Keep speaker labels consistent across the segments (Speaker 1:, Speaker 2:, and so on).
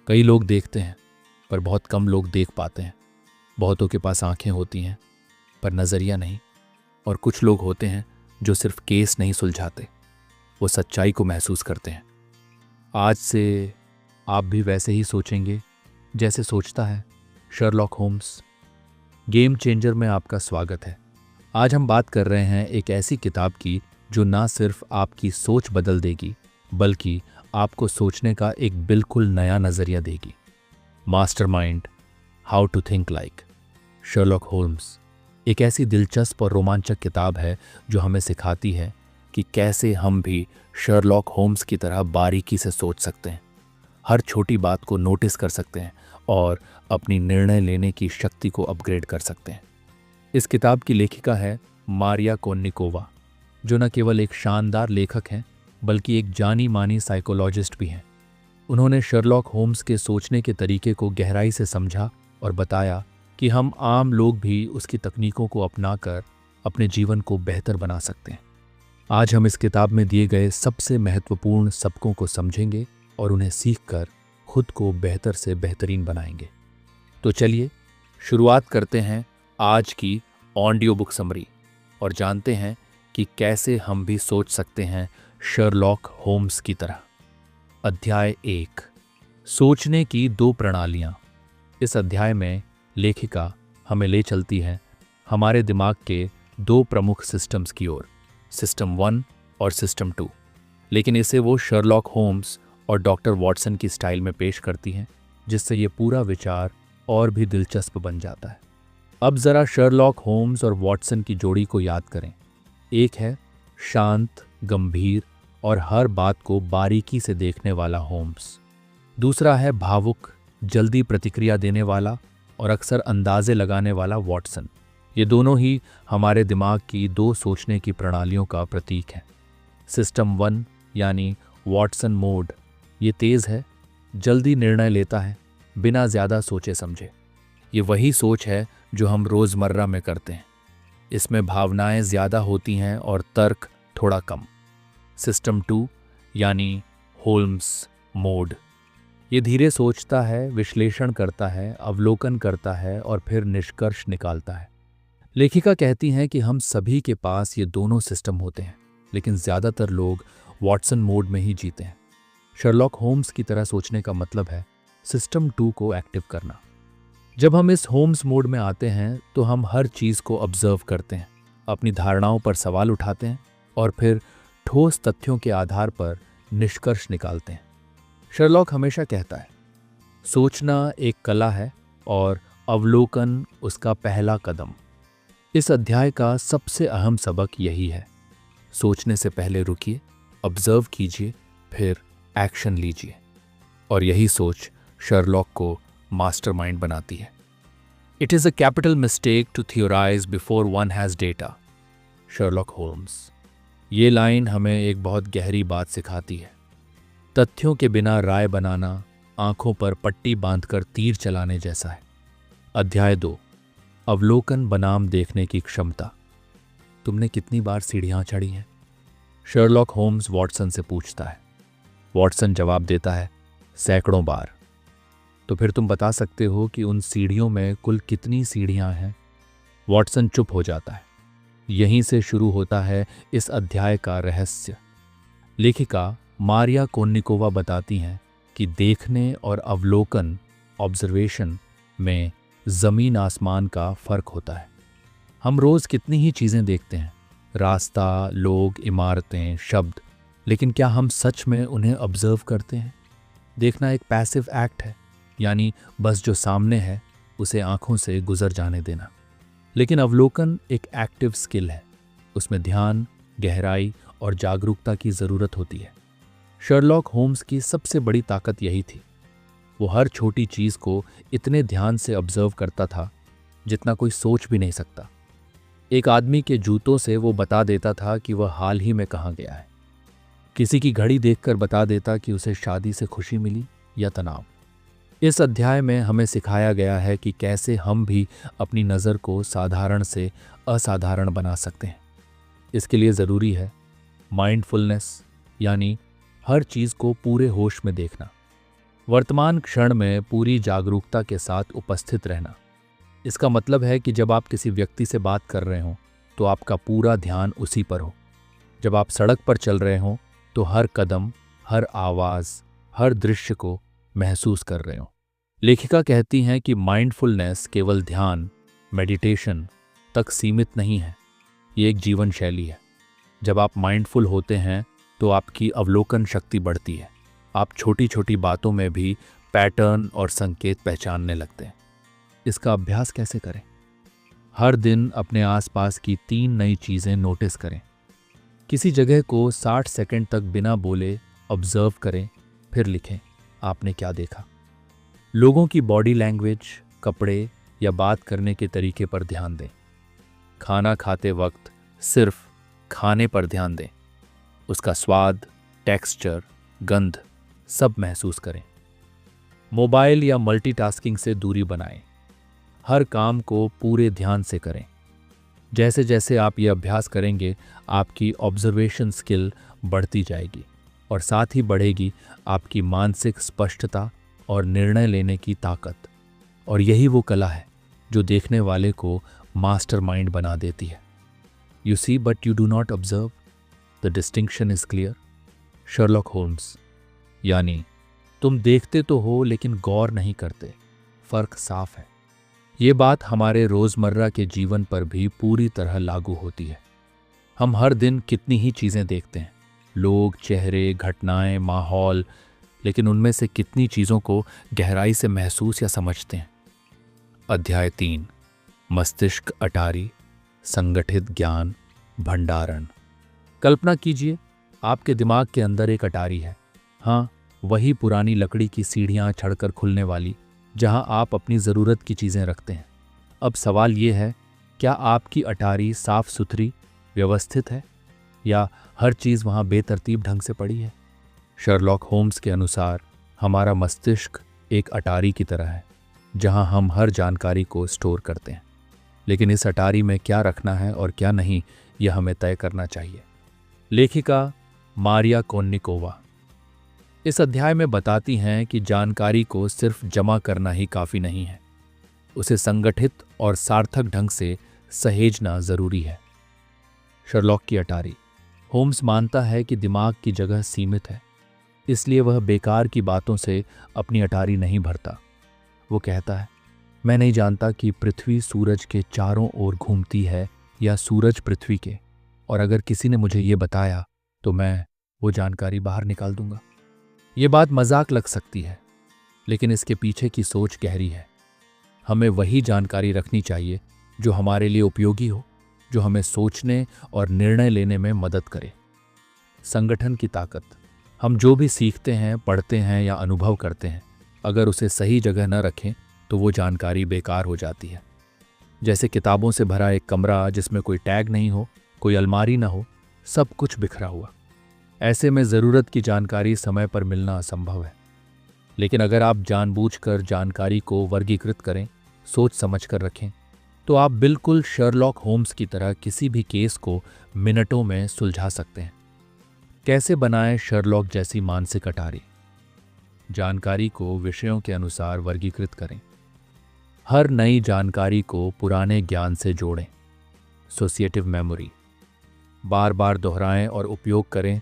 Speaker 1: कई लोग देखते हैं पर बहुत कम लोग देख पाते हैं। बहुतों के पास आंखें होती हैं पर नज़रिया नहीं। और कुछ लोग होते हैं जो सिर्फ केस नहीं सुलझाते, वो सच्चाई को महसूस करते हैं। आज से आप भी वैसे ही सोचेंगे जैसे सोचता है शर्लॉक होम्स। गेम चेंजर में आपका स्वागत है। आज हम बात कर रहे हैं एक ऐसी किताब की जो ना सिर्फ आपकी सोच बदल देगी बल्कि आपको सोचने का एक बिल्कुल नया नज़रिया देगी। Mastermind, how to think like Sherlock Holmes एक ऐसी दिलचस्प और रोमांचक किताब है जो हमें सिखाती है कि कैसे हम भी शर्लॉक होम्स की तरह बारीकी से सोच सकते हैं, हर छोटी बात को नोटिस कर सकते हैं और अपनी निर्णय लेने की शक्ति को अपग्रेड कर सकते हैं। इस किताब की लेखिका है मारिया कोन्निकोवा, जो न केवल एक शानदार लेखक हैं बल्कि एक जानी मानी साइकोलॉजिस्ट भी हैं। उन्होंने शर्लॉक होम्स के सोचने के तरीके को गहराई से समझा और बताया कि हम आम लोग भी उसकी तकनीकों को अपनाकर अपने जीवन को बेहतर बना सकते हैं। आज हम इस किताब में दिए गए सबसे महत्वपूर्ण सबकों को समझेंगे और उन्हें सीखकर खुद को बेहतर से बेहतरीन बनाएंगे। तो चलिए शुरुआत करते हैं आज की ऑडियो बुक समरी और जानते हैं कि कैसे हम भी सोच सकते हैं शर्लॉक होम्स की तरह। अध्याय 1, सोचने की दो प्रणालियां। इस अध्याय में लेखिका हमें ले चलती है हमारे दिमाग के दो प्रमुख सिस्टम्स की ओर, सिस्टम 1 और सिस्टम 2। लेकिन इसे वो शर्लॉक होम्स और डॉक्टर वॉटसन की स्टाइल में पेश करती हैं, जिससे ये पूरा विचार और भी दिलचस्प बन जाता है। अब ज़रा शर्लॉक होम्स और वॉटसन की जोड़ी को याद करें। एक है शांत, गंभीर और हर बात को बारीकी से देखने वाला होम्स। दूसरा है भावुक, जल्दी प्रतिक्रिया देने वाला और अक्सर अंदाजे लगाने वाला वॉटसन। ये दोनों ही हमारे दिमाग की दो सोचने की प्रणालियों का प्रतीक हैं। सिस्टम 1 यानी वॉटसन मोड, ये तेज़ है, जल्दी निर्णय लेता है बिना ज़्यादा सोचे समझे। ये वही सोच है जो हम रोज़मर्रा में करते हैं। इसमें भावनाएं ज़्यादा होती हैं और तर्क थोड़ा कम। सिस्टम 2 यानी होल्म्स मोड, ये धीरे सोचता है, विश्लेषण करता है, अवलोकन करता है और फिर निष्कर्ष निकालता है। लेखिका कहती हैं कि हम सभी के पास ये दोनों सिस्टम होते हैं, लेकिन ज़्यादातर लोग वॉटसन मोड में ही जीते हैं। शर्लॉक होम्स की तरह सोचने का मतलब है सिस्टम 2 को एक्टिव करना। जब हम इस होम्स मोड में आते हैं तो हम हर चीज़ को ऑब्जर्व करते हैं, अपनी धारणाओं पर सवाल उठाते हैं और फिर ठोस तथ्यों के आधार पर निष्कर्ष निकालते हैं। शर्लॉक हमेशा कहता है, सोचना एक कला है और अवलोकन उसका पहला कदम। इस अध्याय का सबसे अहम सबक यही है, सोचने से पहले रुकिए, ऑब्जर्व कीजिए, फिर एक्शन लीजिए। और यही सोच शर्लॉक को मास्टरमाइंड बनाती है। It is a capital mistake to theorise before one has data, Sherlock Holmes. ये लाइन हमें एक बहुत गहरी बात सिखाती है। तथ्यों के बिना राय बनाना आंखों पर पट्टी बांधकर तीर चलाने जैसा है। अध्याय 2, अवलोकन बनाम देखने की क्षमता। तुमने कितनी बार सीढ़ियां चढ़ी हैं? शर्लॉक होम्स वॉटसन से पूछता है। वॉटसन जवाब देता है, सैकड़ों बार। तो फिर तुम बता सकते हो कि उन सीढ़ियों में कुल कितनी सीढ़ियां हैं? वॉटसन चुप हो जाता है। यहीं से शुरू होता है इस अध्याय का रहस्य। लेखिका मारिया कोन्निकोवा बताती हैं कि देखने और अवलोकन, ऑब्जर्वेशन, में ज़मीन आसमान का फ़र्क होता है। हम रोज़ कितनी ही चीज़ें देखते हैं, रास्ता, लोग, इमारतें, शब्द, लेकिन क्या हम सच में उन्हें ऑब्जर्व करते हैं? देखना एक पैसिव एक्ट है, यानी बस जो सामने है उसे आंखों से गुजर जाने देना। लेकिन अवलोकन एक एक्टिव स्किल है, उसमें ध्यान, गहराई और जागरूकता की ज़रूरत होती है। शर्लॉक होम्स की सबसे बड़ी ताकत यही थी, वो हर छोटी चीज़ को इतने ध्यान से ऑब्जर्व करता था जितना कोई सोच भी नहीं सकता। एक आदमी के जूतों से वो बता देता था कि वह हाल ही में कहाँ गया है। किसी की घड़ी देखकर बता देता कि उसे शादी से खुशी मिली या तनाव। इस अध्याय में हमें सिखाया गया है कि कैसे हम भी अपनी नज़र को साधारण से असाधारण बना सकते हैं। इसके लिए ज़रूरी है माइंडफुलनेस, यानी हर चीज़ को पूरे होश में देखना। वर्तमान क्षण में पूरी जागरूकता के साथ उपस्थित रहना। इसका मतलब है कि जब आप किसी व्यक्ति से बात कर रहे हो तो आपका पूरा ध्यान उसी पर हो। जब आप सड़क पर चल रहे हो तो हर कदम, हर आवाज़, हर दृश्य को महसूस कर रहे हो। लेखिका कहती हैं कि माइंडफुलनेस केवल ध्यान, मेडिटेशन तक सीमित नहीं है, ये एक जीवन शैली है। जब आप माइंडफुल होते हैं तो आपकी अवलोकन शक्ति बढ़ती है। आप छोटी छोटी बातों में भी पैटर्न और संकेत पहचानने लगते हैं। इसका अभ्यास कैसे करें? हर दिन अपने आसपास की 3 नई चीज़ें नोटिस करें। किसी जगह को 60 सेकंड तक बिना बोले ऑब्जर्व करें, फिर लिखें आपने क्या देखा। लोगों की बॉडी लैंग्वेज, कपड़े या बात करने के तरीके पर ध्यान दें। खाना खाते वक्त सिर्फ खाने पर ध्यान दें। उसका स्वाद, टेक्सचर, गंध सब महसूस करें। मोबाइल या मल्टीटास्किंग से दूरी बनाएं। हर काम को पूरे ध्यान से करें। जैसे जैसे आप ये अभ्यास करेंगे, आपकी ऑब्जर्वेशन स्किल बढ़ती जाएगी और साथ ही बढ़ेगी आपकी मानसिक स्पष्टता और निर्णय लेने की ताकत। और यही वो कला है जो देखने वाले को मास्टरमाइंड बना देती है। You see but you do not observe, the distinction is clear. Sherlock Holmes. यानी तुम देखते तो हो लेकिन गौर नहीं करते, फर्क साफ है। ये बात हमारे रोज़मर्रा के जीवन पर भी पूरी तरह लागू होती है। हम हर दिन कितनी ही चीज़ें देखते हैं, लोग, चेहरे, घटनाएं, माहौल, लेकिन उनमें से कितनी चीज़ों को गहराई से महसूस या समझते हैं। अध्याय 3, मस्तिष्क अटारी, संगठित ज्ञान भंडारण। कल्पना कीजिए आपके दिमाग के अंदर एक अटारी है। हाँ, वही पुरानी लकड़ी की सीढ़ियाँ चढ़कर खुलने वाली, जहाँ आप अपनी ज़रूरत की चीज़ें रखते हैं। अब सवाल ये है, क्या आपकी अटारी साफ सुथरी, व्यवस्थित है या हर चीज़ वहाँ बेतरतीब ढंग से पड़ी है? शर्लॉक होम्स के अनुसार हमारा मस्तिष्क एक अटारी की तरह है, जहाँ हम हर जानकारी को स्टोर करते हैं। लेकिन इस अटारी में क्या रखना है और क्या नहीं, यह हमें तय करना चाहिए। लेखिका मारिया कोन्निकोवा इस अध्याय में बताती हैं कि जानकारी को सिर्फ जमा करना ही काफ़ी नहीं है, उसे संगठित और सार्थक ढंग से सहेजना ज़रूरी है। शर्लॉक की अटारी। होम्स मानता है कि दिमाग की जगह सीमित है, इसलिए वह बेकार की बातों से अपनी अटारी नहीं भरता। वो कहता है, मैं नहीं जानता कि पृथ्वी सूरज के चारों ओर घूमती है या सूरज पृथ्वी के, और अगर किसी ने मुझे ये बताया तो मैं वो जानकारी बाहर निकाल दूंगा। ये बात मजाक लग सकती है, लेकिन इसके पीछे की सोच गहरी है। हमें वही जानकारी रखनी चाहिए जो हमारे लिए उपयोगी हो, जो हमें सोचने और निर्णय लेने में मदद करे। संगठन की ताकत। हम जो भी सीखते हैं, पढ़ते हैं या अनुभव करते हैं, अगर उसे सही जगह न रखें तो वो जानकारी बेकार हो जाती है। जैसे किताबों से भरा एक कमरा जिसमें कोई टैग नहीं हो, कोई अलमारी ना हो, सब कुछ बिखरा हुआ। ऐसे में ज़रूरत की जानकारी समय पर मिलना असंभव है। लेकिन अगर आप जानबूझकर जानकारी को वर्गीकृत करें, सोच समझ कर रखें, तो आप बिल्कुल शर्लॉक होम्स की तरह किसी भी केस को मिनटों में सुलझा सकते हैं। कैसे बनाएं शर्लॉक जैसी मानसिक अटारी? जानकारी को विषयों के अनुसार वर्गीकृत करें। हर नई जानकारी को पुराने ज्ञान से जोड़ें। Associative memory. बार बार दोहराएं और उपयोग करें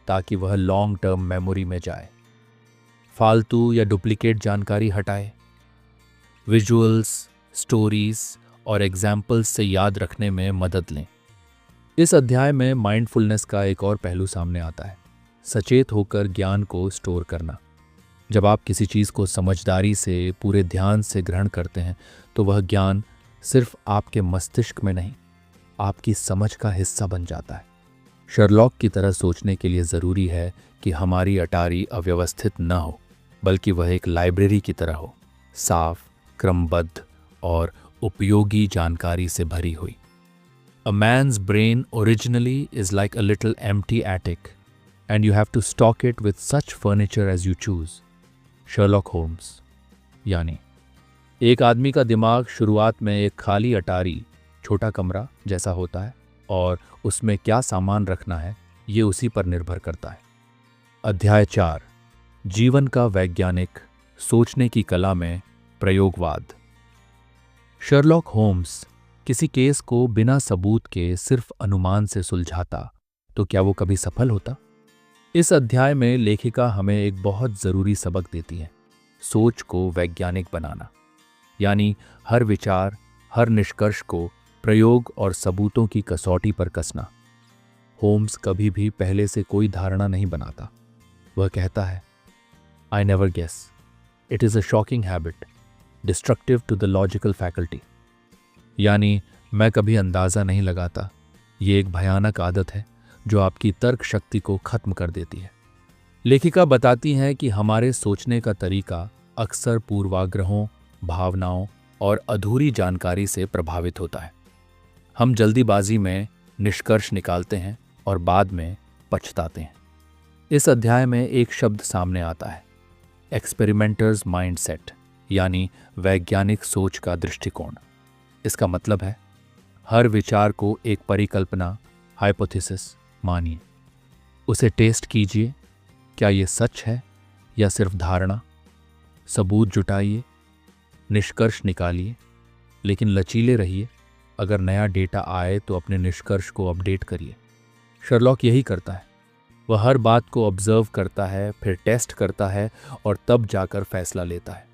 Speaker 1: ताकि वह लॉन्ग टर्म मेमोरी में जाए। फालतू या डुप्लीकेट जानकारी हटाएं। विजुअल्स, स्टोरीज और एग्जाम्पल्स से याद रखने में मदद लें। इस अध्याय में माइंडफुलनेस का एक और पहलू सामने आता है, सचेत होकर ज्ञान को स्टोर करना। जब आप किसी चीज़ को समझदारी से, पूरे ध्यान से ग्रहण करते हैं, तो वह ज्ञान सिर्फ आपके मस्तिष्क में नहीं, आपकी समझ का हिस्सा बन जाता है। शर्लॉक की तरह सोचने के लिए ज़रूरी है कि हमारी अटारी अव्यवस्थित न हो, बल्कि वह एक लाइब्रेरी की तरह हो, साफ, क्रमबद्ध और उपयोगी जानकारी से भरी हुई। A man's brain originally is like a little empty attic, and you have to stock it with such furniture as you choose. Sherlock Holmes. यानी एक आदमी का दिमाग शुरुआत में एक खाली अटारी, छोटा कमरा जैसा होता है, और उसमें क्या सामान रखना है ये उसी पर निर्भर करता है। अध्याय 4, जीवन का वैज्ञानिक सोचने की कला में प्रयोगवाद। शर्लॉक होम्स किसी केस को बिना सबूत के सिर्फ अनुमान से सुलझाता तो क्या वो कभी सफल होता? इस अध्याय में लेखिका हमें एक बहुत जरूरी सबक देती है, सोच को वैज्ञानिक बनाना, यानी हर विचार, हर निष्कर्ष को प्रयोग और सबूतों की कसौटी पर कसना। होम्स कभी भी पहले से कोई धारणा नहीं बनाता। वह कहता है, I never guess, it is a shocking habit destructive to the logical faculty. यानी मैं कभी अंदाजा नहीं लगाता, ये एक भयानक आदत है जो आपकी तर्क शक्ति को खत्म कर देती है। लेखिका बताती हैं कि हमारे सोचने का तरीका अक्सर पूर्वाग्रहों, भावनाओं और अधूरी जानकारी से प्रभावित होता है। हम जल्दीबाजी में निष्कर्ष निकालते हैं और बाद में पछताते हैं। इस अध्याय में एक शब्द सामने आता है, एक्सपेरिमेंटर्स माइंडसेट, यानी वैज्ञानिक सोच का दृष्टिकोण। इसका मतलब है हर विचार को एक परिकल्पना, हाइपोथेसिस मानिए, उसे टेस्ट कीजिए, क्या ये सच है या सिर्फ धारणा। सबूत जुटाइए, निष्कर्ष निकालिए, लेकिन लचीले रहिए। अगर नया डेटा आए तो अपने निष्कर्ष को अपडेट करिए। शर्लॉक यही करता है, वह हर बात को ऑब्जर्व करता है, फिर टेस्ट करता है और तब जाकर फैसला लेता है।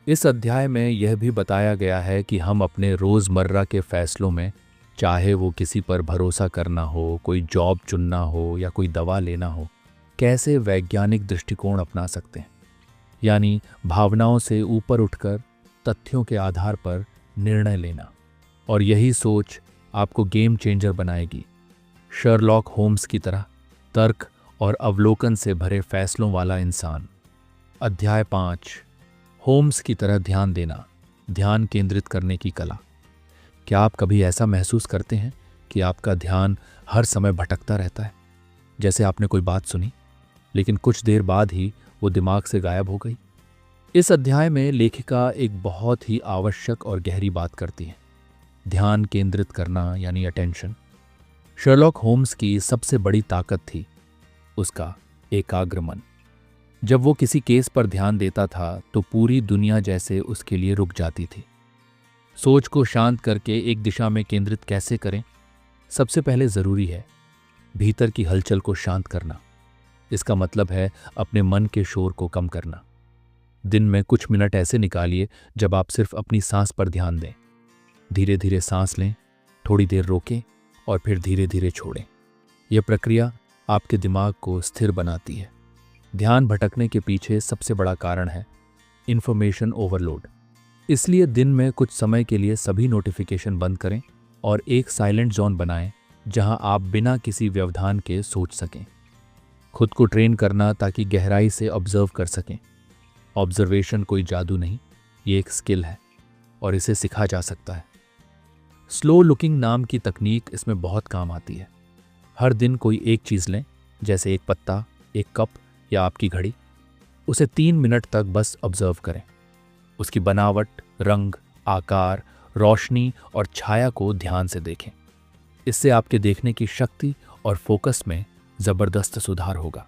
Speaker 1: इस अध्याय में यह भी बताया गया है कि हम अपने रोज़मर्रा के फैसलों में, चाहे वो किसी पर भरोसा करना हो, कोई जॉब चुनना हो या कोई दवा लेना हो, कैसे वैज्ञानिक दृष्टिकोण अपना सकते हैं, यानी भावनाओं से ऊपर उठकर तथ्यों के आधार पर निर्णय लेना। और यही सोच आपको गेम चेंजर बनाएगी, शर्लॉक होम्स की तरह तर्क और अवलोकन से भरे फैसलों वाला इंसान। अध्याय 5, होम्स की तरह ध्यान देना, ध्यान केंद्रित करने की कला। क्या आप कभी ऐसा महसूस करते हैं कि आपका ध्यान हर समय भटकता रहता है? जैसे आपने कोई बात सुनी, लेकिन कुछ देर बाद ही वो दिमाग से गायब हो गई। इस अध्याय में लेखिका एक बहुत ही आवश्यक और गहरी बात करती है, ध्यान केंद्रित करना यानी अटेंशन। शर्लॉक होम्स की सबसे बड़ी ताकत थी उसका एकाग्र मन। जब वो किसी केस पर ध्यान देता था तो पूरी दुनिया जैसे उसके लिए रुक जाती थी। सोच को शांत करके एक दिशा में केंद्रित कैसे करें? सबसे पहले जरूरी है भीतर की हलचल को शांत करना। इसका मतलब है अपने मन के शोर को कम करना। दिन में कुछ मिनट ऐसे निकालिए जब आप सिर्फ अपनी सांस पर ध्यान दें। धीरे धीरे सांस लें, थोड़ी देर रोकें और फिर धीरे धीरे छोड़ें। यह प्रक्रिया आपके दिमाग को स्थिर बनाती है। ध्यान भटकने के पीछे सबसे बड़ा कारण है इंफॉर्मेशन ओवरलोड। इसलिए दिन में कुछ समय के लिए सभी नोटिफिकेशन बंद करें और एक साइलेंट जोन बनाएं जहां आप बिना किसी व्यवधान के सोच सकें। खुद को ट्रेन करना ताकि गहराई से ऑब्जर्व कर सकें। ऑब्जर्वेशन कोई जादू नहीं, ये एक स्किल है और इसे सिखा जा सकता है। स्लो लुकिंग नाम की तकनीक इसमें बहुत काम आती है। हर दिन कोई एक चीज़ लें, जैसे एक पत्ता, एक कप या आपकी घड़ी। उसे 3 मिनट तक बस ऑब्जर्व करें। उसकी बनावट, रंग, आकार, रोशनी और छाया को ध्यान से देखें। इससे आपके देखने की शक्ति और फोकस में ज़बरदस्त सुधार होगा।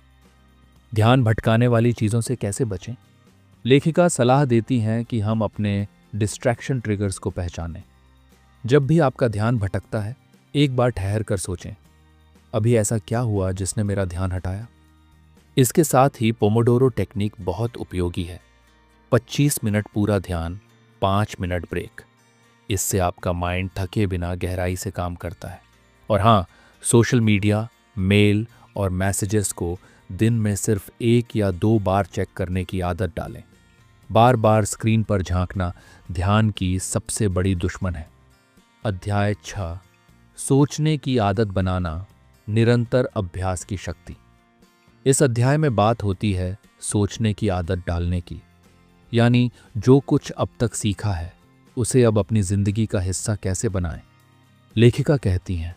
Speaker 1: ध्यान भटकाने वाली चीज़ों से कैसे बचें? लेखिका सलाह देती हैं कि हम अपने डिस्ट्रैक्शन ट्रिगर्स को पहचानें। जब भी आपका ध्यान भटकता है, एक बार ठहर कर सोचें, अभी ऐसा क्या हुआ जिसने मेरा ध्यान हटाया? इसके साथ ही पोमोडोरो टेक्निक बहुत उपयोगी है। 25 मिनट पूरा ध्यान, 5 मिनट ब्रेक। इससे आपका माइंड थके बिना गहराई से काम करता है। और हाँ, सोशल मीडिया, मेल और मैसेजेस को दिन में सिर्फ 1 या 2 बार चेक करने की आदत डालें। बार बार स्क्रीन पर झांकना ध्यान की सबसे बड़ी दुश्मन है। अध्याय 6, सोचने की आदत बनाना, निरंतर अभ्यास की शक्ति। इस अध्याय में बात होती है सोचने की आदत डालने की, यानी जो कुछ अब तक सीखा है उसे अब अपनी जिंदगी का हिस्सा कैसे बनाएं। लेखिका कहती हैं,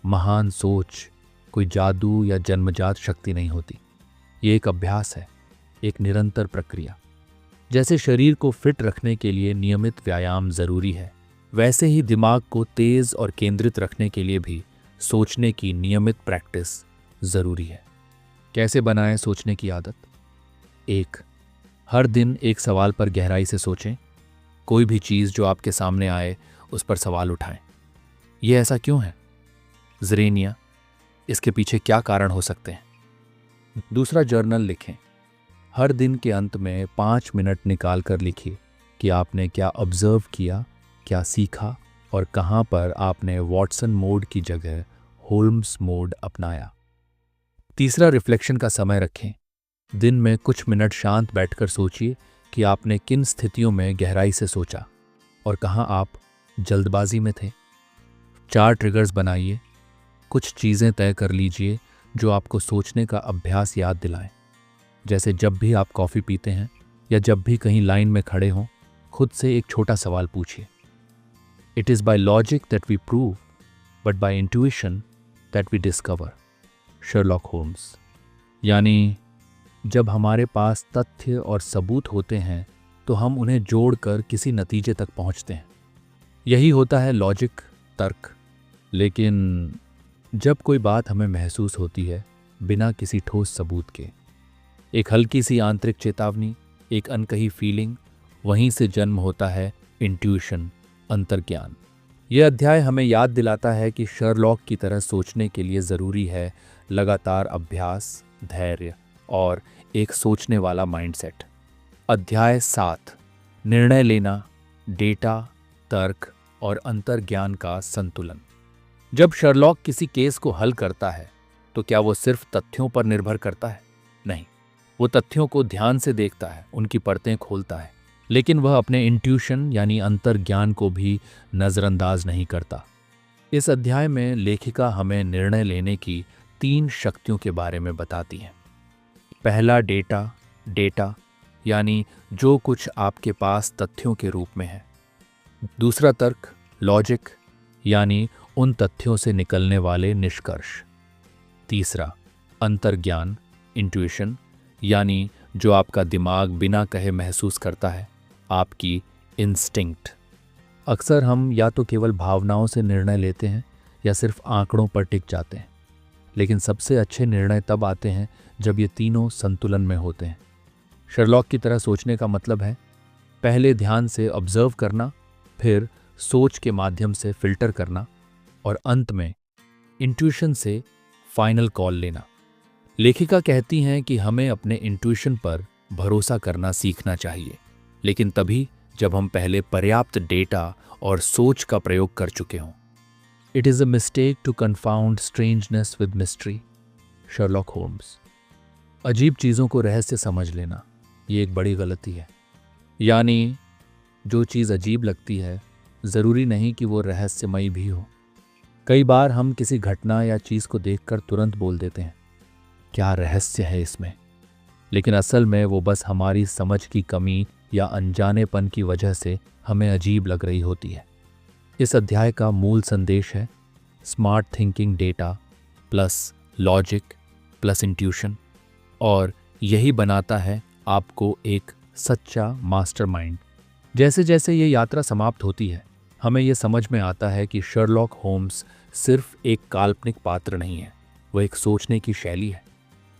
Speaker 1: महान सोच कोई जादू या जन्मजात शक्ति नहीं होती। ये एक अभ्यास है, एक निरंतर प्रक्रिया। जैसे शरीर को फिट रखने के लिए नियमित व्यायाम जरूरी है, वैसे ही दिमाग को तेज और केंद्रित रखने के लिए भी सोचने की नियमित प्रैक्टिस जरूरी है। कैसे बनाएं सोचने की आदत? 1. हर दिन एक सवाल पर गहराई से सोचें। कोई भी चीज़ जो आपके सामने आए उस पर सवाल उठाएं। ये ऐसा क्यों है? ज़रेनिया, इसके पीछे क्या कारण हो सकते हैं? दूसरा, जर्नल लिखें। हर दिन के अंत में 5 मिनट निकाल कर लिखिए कि आपने क्या ऑब्जर्व किया, क्या सीखा और कहाँ पर आपने वॉटसन मोड की जगह होल्म्स मोड अपनाया। तीसरा, रिफ्लेक्शन का समय रखें। दिन में कुछ मिनट शांत बैठकर सोचिए कि आपने किन स्थितियों में गहराई से सोचा और कहाँ आप जल्दबाजी में थे। 4 ट्रिगर्स बनाइए। कुछ चीज़ें तय कर लीजिए जो आपको सोचने का अभ्यास याद दिलाएं। जैसे जब भी आप कॉफ़ी पीते हैं या जब भी कहीं लाइन में खड़े हों, खुद से एक छोटा सवाल पूछिए। It is by logic that we prove, but by intuition that we discover. Sherlock Holmes. यानी जब हमारे पास तथ्य और सबूत होते हैं तो हम उन्हें जोड़कर किसी नतीजे तक पहुंचते हैं। यही होता है लॉजिक, तर्क। लेकिन जब कोई बात हमें महसूस होती है बिना किसी ठोस सबूत के, एक हल्की सी आंतरिक चेतावनी, एक अनकही फीलिंग, वहीं से जन्म होता है इंट्यूशन, अंतर्ज्ञान। यह अध्याय हमें याद दिलाता है कि शर्लॉक की तरह सोचने के लिए ज़रूरी है लगातार अभ्यास, धैर्य और एक सोचने वाला माइंडसेट। अध्याय 7, निर्णय लेना, डेटा, तर्क और अंतर्ज्ञान का संतुलन। जब शर्लॉक किसी केस को हल करता है तो क्या वो सिर्फ तथ्यों पर निर्भर करता है? नहीं, वो तथ्यों को ध्यान से देखता है, उनकी परतें खोलता है, लेकिन वह अपने इंट्यूशन यानी अंतर्ज्ञान को भी नज़रअंदाज नहीं करता। इस अध्याय में लेखिका हमें निर्णय लेने की 3 शक्तियों के बारे में बताती हैं। पहला, डेटा यानी जो कुछ आपके पास तथ्यों के रूप में है। दूसरा, तर्क, लॉजिक यानी उन तथ्यों से निकलने वाले निष्कर्ष। तीसरा, अंतर्ज्ञान, इंट्यूशन यानी जो आपका दिमाग बिना कहे महसूस करता है, आपकी इंस्टिंक्ट। अक्सर हम या तो केवल भावनाओं से निर्णय लेते हैं या सिर्फ आंकड़ों पर टिक जाते हैं, लेकिन सबसे अच्छे निर्णय तब आते हैं जब ये तीनों संतुलन में होते हैं। शर्लॉक की तरह सोचने का मतलब है पहले ध्यान से ऑब्जर्व करना, फिर सोच के माध्यम से फिल्टर करना और अंत में इंट्यूशन से फाइनल कॉल लेना। लेखिका कहती हैं कि हमें अपने इंट्यूशन पर भरोसा करना सीखना चाहिए, लेकिन तभी जब हम पहले पर्याप्त डेटा और सोच का प्रयोग कर चुके हों। It is a mistake to confound strangeness with mystery. Sherlock Holmes. अजीब चीज़ों को रहस्य समझ लेना, ये एक बड़ी गलती है। यानी जो चीज़ अजीब लगती है ज़रूरी नहीं कि वो रहस्यमयी भी हो। कई बार हम किसी घटना या चीज़ को देखकर तुरंत बोल देते हैं, क्या रहस्य है इसमें? लेकिन असल में वो बस हमारी समझ की कमी या अनजानेपन की वजह से हमें अजीब लग रही होती है। इस अध्याय का मूल संदेश है smart thinking, data plus logic plus intuition, और यही बनाता है आपको एक सच्चा मास्टरमाइंड। जैसे जैसे ये यात्रा समाप्त होती है, हमें ये समझ में आता है कि शर्लॉक होम्स सिर्फ एक काल्पनिक पात्र नहीं है, वो एक सोचने की शैली है।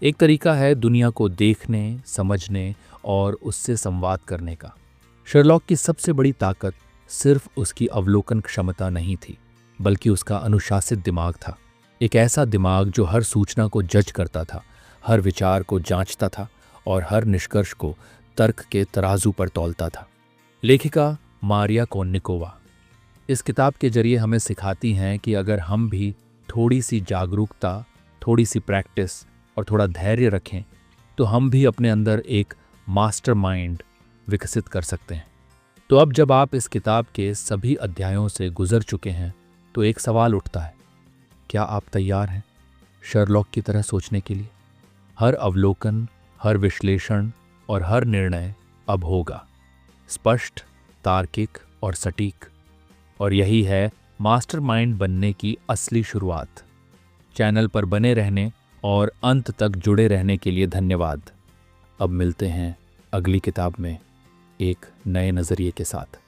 Speaker 1: एक तरीका है दुनिया को देखने, समझने और उससे संवाद करने का। शर्लॉक की सबसे बड़ी ताकत सिर्फ उसकी अवलोकन क्षमता नहीं थी, बल्कि उसका अनुशासित दिमाग था। एक ऐसा दिमाग जो हर सूचना को जज करता था, हर विचार को जांचता था और हर निष्कर्ष को तर्क के तराजू पर तौलता था। लेखिका मारिया कोन्निकोवा इस किताब के जरिए हमें सिखाती हैं कि अगर हम भी थोड़ी सी जागरूकता, थोड़ी सी प्रैक्टिस और थोड़ा धैर्य रखें तो हम भी अपने अंदर एक मास्टरमाइंड विकसित कर सकते हैं। तो अब जब आप इस किताब के सभी अध्यायों से गुजर चुके हैं तो एक सवाल उठता है, क्या आप तैयार हैं शर्लॉक की तरह सोचने के लिए? हर अवलोकन, हर विश्लेषण और हर निर्णय अब होगा स्पष्ट, तार्किक और सटीक। और यही है मास्टरमाइंड बनने की असली शुरुआत। चैनल पर बने रहने और अंत तक जुड़े रहने के लिए धन्यवाद। अब मिलते हैं अगली किताब में एक नए नज़रिए के साथ।